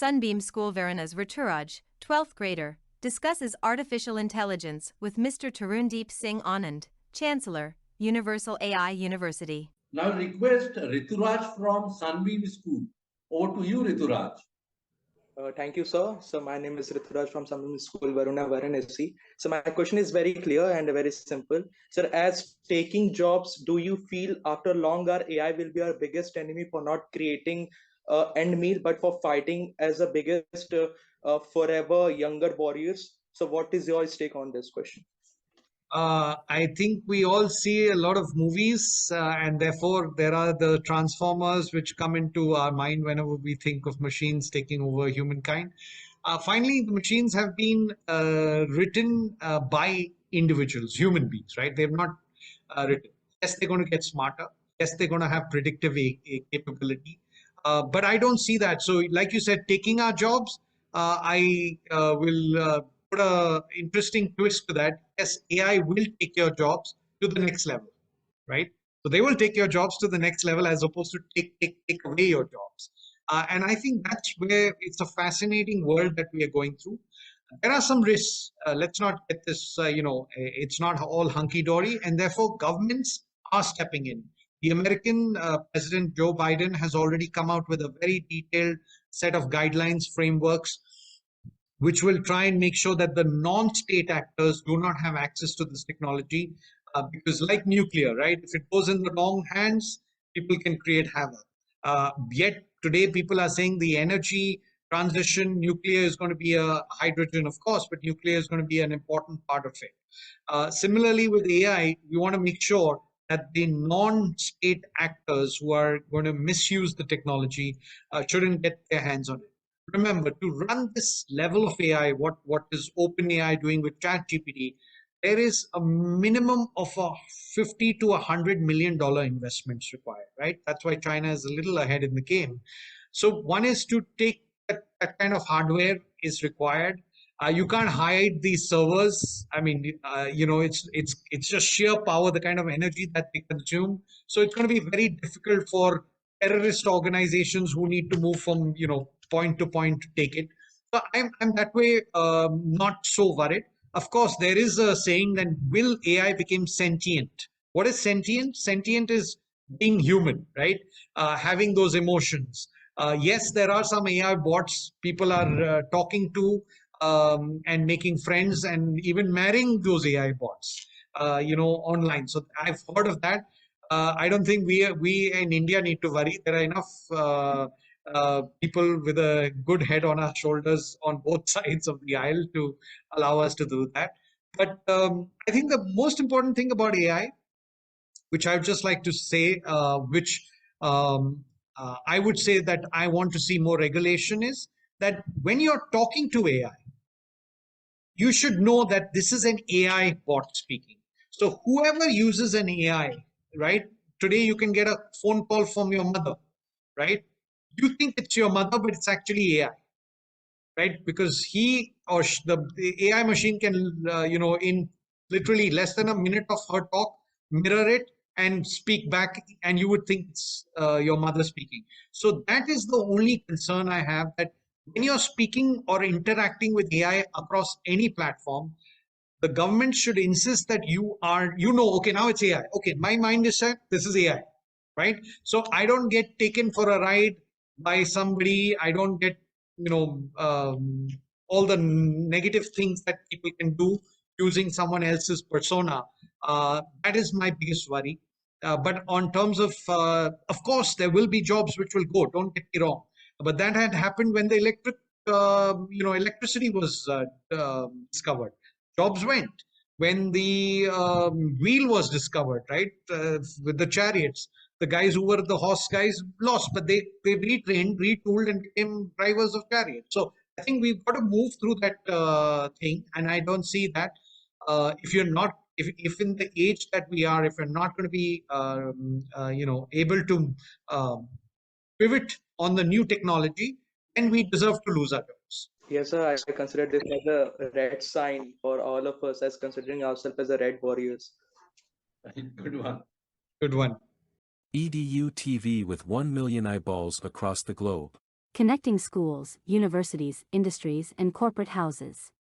Sunbeam School Varuna's Rituraj, 12th grader, discusses artificial intelligence with Mr. Tarundeep Singh Anand, Chancellor, Universal AI University. Now request Rituraj from Sunbeam School. Over to you, Rituraj. Thank you, sir. So my name is Rituraj from Sunbeam School Varuna, Varanasi. So my question is very clear and very simple. Sir, as taking jobs, do you feel after long our AI will be our biggest enemy for not creating end meal, but for fighting as the biggest forever younger warriors? So what is your take on this question? I think we all see a lot of movies, and therefore there are the transformers which come into our mind whenever we think of machines taking over humankind. Finally, the machines have been written by individuals, human beings, right? They've not written. Yes, they're going to get smarter. Yes, they're going to have predictive capability. But I don't see that. So, like you said, taking our jobs, I will put a interesting twist to that. Yes, AI will take your jobs to the next level, right? So they will take your jobs to the next level as opposed to take away your jobs. And I think that's where it's a fascinating world that we are going through. There are some risks. Let's not get this, it's not all hunky dory, and therefore governments are stepping in. The American President Joe Biden has already come out with a very detailed set of guidelines, frameworks, which will try and make sure that the non-state actors do not have access to this technology. Because like nuclear, right? If it goes in the wrong hands, people can create havoc. Yet today people are saying the energy transition, nuclear is going to be a hydrogen, of course, but nuclear is going to be an important part of it. Similarly with AI, we want to make sure that the non-state actors who are going to misuse the technology shouldn't get their hands on it. Remember, to run this level of AI, what is OpenAI doing with ChatGPT, there is a minimum of a $50 to $100 million investments required, right? That's why China is a little ahead in the game. So one is to take that kind of hardware is required. You can't hide these servers. I mean, it's just sheer power, the kind of energy that they consume. So it's going to be very difficult for terrorist organizations who need to move from point to point to take it. So I'm that way not so worried. Of course, there is a saying that will AI become sentient? What is sentient? Sentient is being human, right? Having those emotions. Yes, there are some AI bots people are talking to and making friends and even marrying those AI bots, online. So I've heard of that. I don't think we in India need to worry. There are enough people with a good head on our shoulders on both sides of the aisle to allow us to do that. But I think the most important thing about AI, which I would just like to say, which I would say that I want to see more regulation, is that when you're talking to AI, you should know that this is an AI bot speaking. So whoever uses an AI, right? Today you can get a phone call from your mother, right? You think it's your mother, but it's actually AI, right? Because he or the AI machine can, in literally less than a minute of her talk, mirror it and speak back, and you would think it's your mother speaking. So that is the only concern I have, that when you're speaking or interacting with AI across any platform, the government should insist that okay, now it's AI. Okay, my mind is set, this is AI, right? So I don't get taken for a ride by somebody. I don't get, all the negative things that people can do using someone else's persona. That is my biggest worry. But on terms of course, there will be jobs which will go. Don't get me wrong. But that had happened when the electricity was discovered. Jobs went. When the wheel was discovered, right, with the chariots, the guys who were the horse guys lost, but they retrained, retooled, and became drivers of chariots. So I think we've got to move through that thing, and I don't see that if you're not, if in the age that we are, if we're not going to be, able to pivot on the new technology, then we deserve to lose our jobs. Yes, sir. I consider this as a red sign for all of us, as considering ourselves as a red warriors. Good one. Good one. EDU TV with 1 million eyeballs across the globe. connecting schools, universities, industries, and corporate houses.